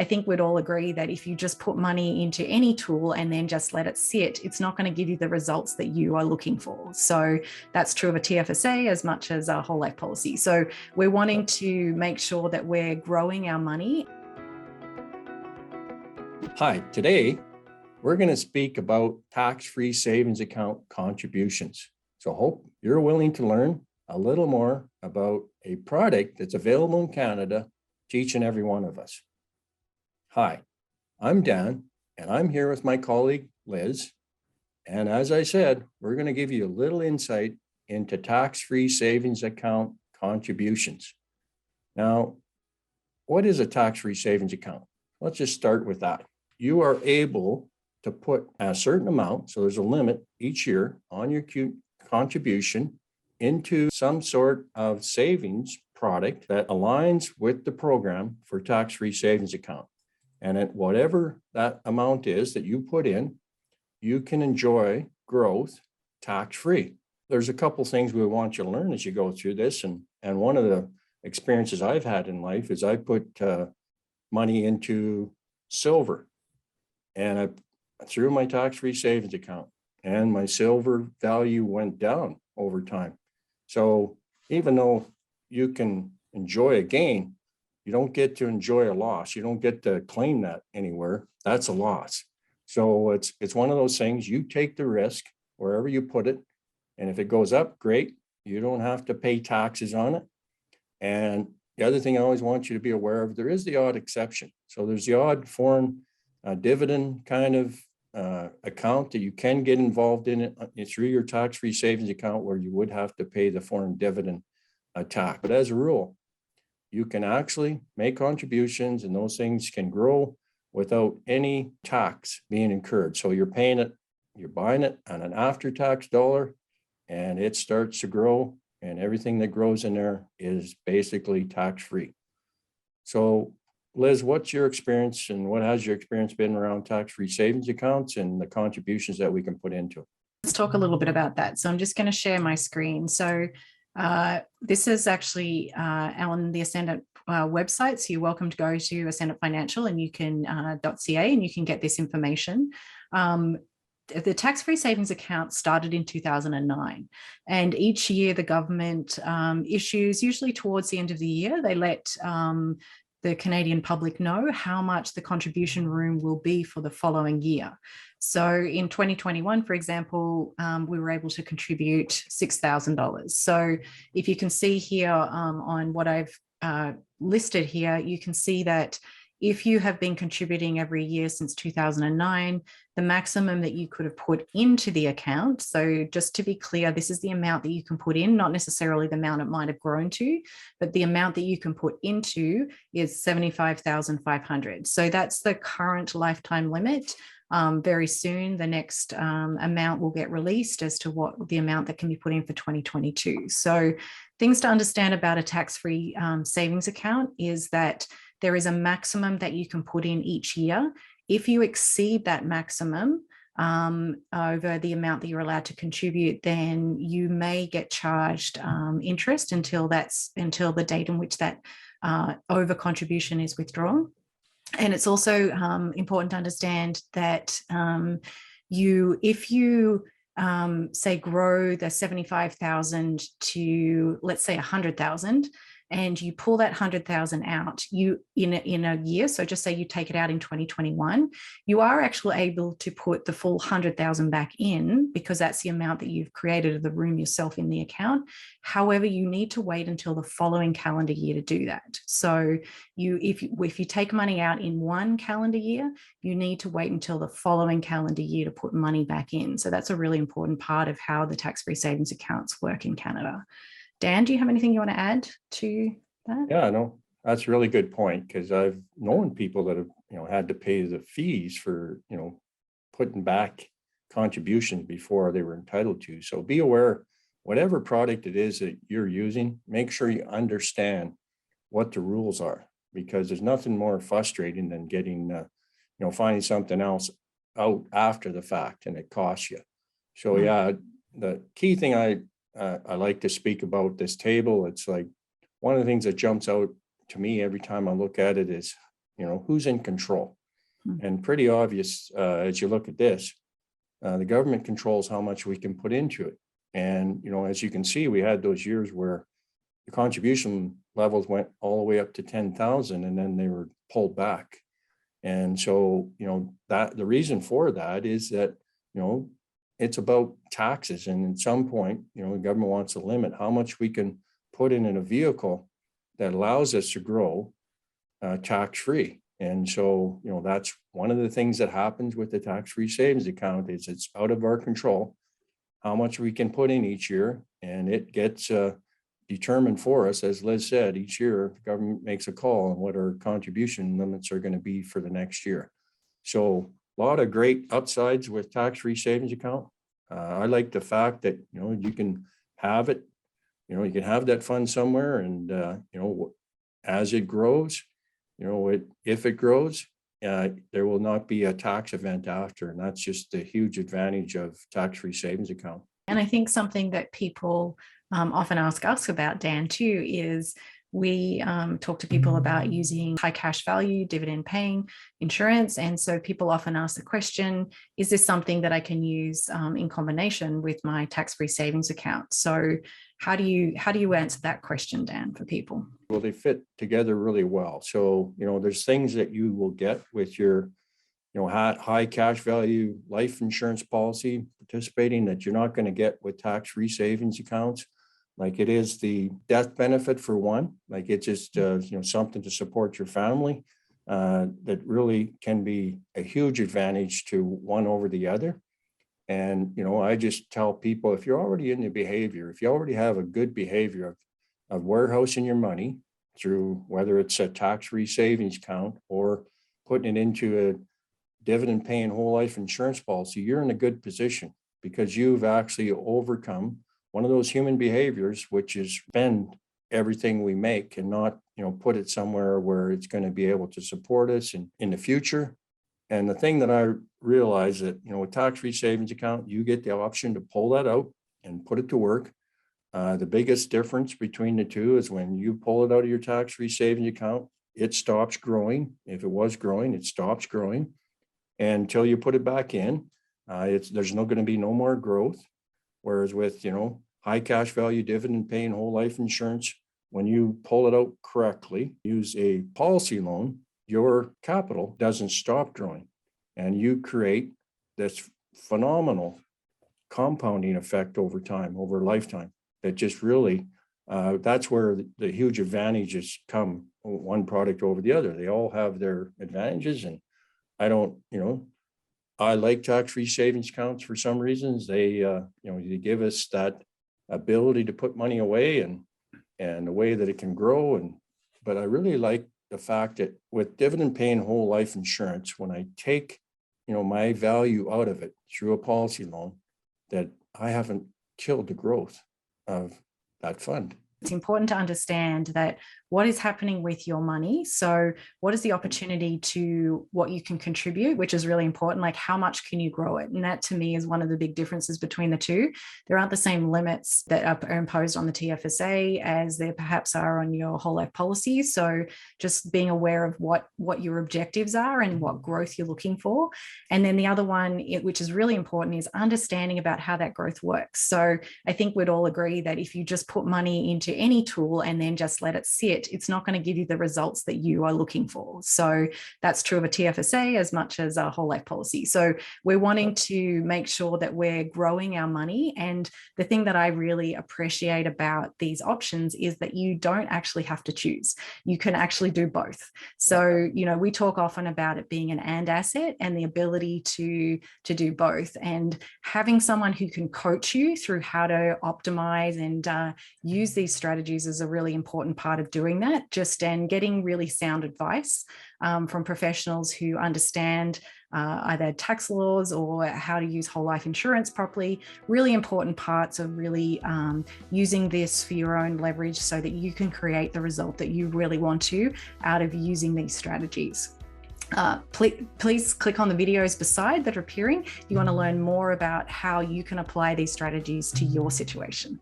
I think we'd all agree that if you just put money into any tool and then just let it sit, it's not going to give you the results that you are looking for. So that's true of a TFSA as much as a whole life policy. So we're wanting to make sure that we're growing our money. Hi, today we're going to speak about tax-free savings account contributions. So I hope you're willing to learn a little more about a product that's available in Canada to each and every one of us. Hi, I'm Dan, and I'm here with my colleague, Liz. And as I said, we're going to give you a little insight into tax-free savings account contributions. Now, what is a tax-free savings account? Let's just start with that. You are able to put a certain amount, so there's a limit each year on your contribution into some sort of savings product that aligns with the program for tax-free savings account. And at whatever that amount is that you put in, you can enjoy growth tax-free. There's a couple things we want you to learn as you go through this. And one of the experiences I've had in life is I put money into silver, and I threw my tax-free savings account, and my silver value went down over time. So even though you can enjoy a gain, you don't get to enjoy a loss. You don't get to claim that anywhere. That's a loss. So it's one of those things, you take the risk wherever you put it. And if it goes up, great. You don't have to pay taxes on it. And the other thing I always want you to be aware of, there is the odd exception. So there's the odd foreign dividend kind of account that you can get involved in it through your tax-free savings account, where you would have to pay the foreign dividend tax. But as a rule, you can actually make contributions, and those things can grow without any tax being incurred. So you're paying it, you're buying it on an after-tax dollar, and it starts to grow, and everything that grows in there is basically tax-free. So Liz, what's your experience, and what has your experience been around tax-free savings accounts and the contributions that we can put into it? Let's talk a little bit about that. So I'm just going to share my screen. So this is actually on the Ascendant website. So you're welcome to go to Ascendant Financial, and you can .ca, and you can get this information. The tax-free savings account started in 2009, and each year the government issues, usually towards the end of the year, they let the Canadian public know how much the contribution room will be for the following year. So in 2021, for example, we were able to contribute $6,000. So if you can see here on what I've listed here, you can see that if you have been contributing every year since 2009, the maximum that you could have put into the account, so just to be clear, this is the amount that you can put in, not necessarily the amount it might have grown to, but the amount that you can put into is $75,500. So that's the current lifetime limit. Very soon, the next amount will get released as to what the amount that can be put in for 2022. So things to understand about a tax-free savings account is that there is a maximum that you can put in each year. If you exceed that maximum over the amount that you're allowed to contribute, then you may get charged interest until the date in which that over contribution is withdrawn. And it's also important to understand that if you say grow the 75,000 to, let's say, 100,000, and you pull that 100,000 out in a year, so just say you take it out in 2021, you are actually able to put the full 100,000 back in, because that's the amount that you've created of the room yourself in the account. However, you need to wait until the following calendar year to do that. So if you take money out in one calendar year, you need to wait until the following calendar year to put money back in. So that's a really important part of how the tax-free savings accounts work in Canada. Dan, do you have anything you want to add to that? Yeah, no, that's a really good point, because I've known people that have, had to pay the fees for, putting back contributions before they were entitled to. So be aware, whatever product it is that you're using, make sure you understand what the rules are, because there's nothing more frustrating than getting, finding something else out after the fact and it costs you. So yeah, the key thing I like to speak about this table, it's like one of the things that jumps out to me every time I look at it is, who's in control? Hmm. And pretty obvious as you look at this, the government controls how much we can put into it. And, as you can see, we had those years where the contribution levels went all the way up to 10,000 and then they were pulled back. And so, that the reason for that is that, it's about taxes. And at some point, the government wants to limit how much we can put in a vehicle that allows us to grow tax-free. And so, that's one of the things that happens with the tax-free savings account is it's out of our control how much we can put in each year. And it gets determined for us, as Liz said, each year the government makes a call on what our contribution limits are going to be for the next year. So a lot of great upsides with tax-free savings account. I like the fact that, you can have it, you can have that fund somewhere and, as it grows, if it grows, there will not be a tax event after. And that's just a huge advantage of tax-free savings account. And I think something that people often ask us about, Dan, too, is we talk to people about using high cash value, dividend paying insurance. And so people often ask the question, is this something that I can use in combination with my tax-free savings account? So how do you answer that question, Dan, for people? Well, they fit together really well. So, there's things that you will get with your, high cash value life insurance policy participating that you're not going to get with tax-free savings accounts. Like it is the death benefit for one, like it's just, something to support your family that really can be a huge advantage to one over the other. And, I just tell people, if you're already in the behavior, if you already have a good behavior of warehousing your money through whether it's a tax-free savings account or putting it into a dividend paying whole life insurance policy, you're in a good position because you've actually overcome one of those human behaviors, which is spend everything we make and not, put it somewhere where it's going to be able to support us in the future. And the thing that I realize that, with tax-free savings account, you get the option to pull that out and put it to work. The biggest difference between the two is when you pull it out of your tax-free savings account, it stops growing. If it was growing, it stops growing. And until you put it back in, there's not going to be no more growth. Whereas with, high cash value dividend paying whole life insurance, when you pull it out correctly, use a policy loan, your capital doesn't stop growing. And you create this phenomenal compounding effect over time, over a lifetime. That just really, that's where the huge advantages come, one product over the other. They all have their advantages. And I like tax-free savings accounts for some reasons. They, they give us that ability to put money away and the way that it can grow. But I really like the fact that with dividend paying whole life insurance, when I take, my value out of it through a policy loan, that I haven't killed the growth of that fund. It's important to understand that what is happening with your money. So what is the opportunity to what you can contribute, which is really important. Like how much can you grow it? And that to me is one of the big differences between the two. There aren't the same limits that are imposed on the TFSA as there perhaps are on your whole life policy. So just being aware of what your objectives are and what growth you're looking for. And then the other one, which is really important, is understanding about how that growth works. So I think we'd all agree that if you just put money into any tool and then just let it sit, it's not going to give you the results that you are looking for. So that's true of a TFSA as much as a whole life policy. So we're wanting to make sure that we're growing our money. And the thing that I really appreciate about these options is that you don't actually have to choose. You can actually do both. So, we talk often about it being an and asset and the ability to do both. And having someone who can coach you through how to optimize and use these strategies is a really important part of doing that, and getting really sound advice from professionals who understand either tax laws or how to use whole life insurance properly. Really important parts of really using this for your own leverage so that you can create the result that you really want to out of using these strategies. Please click on the videos beside that are appearing if you want to learn more about how you can apply these strategies to your situation.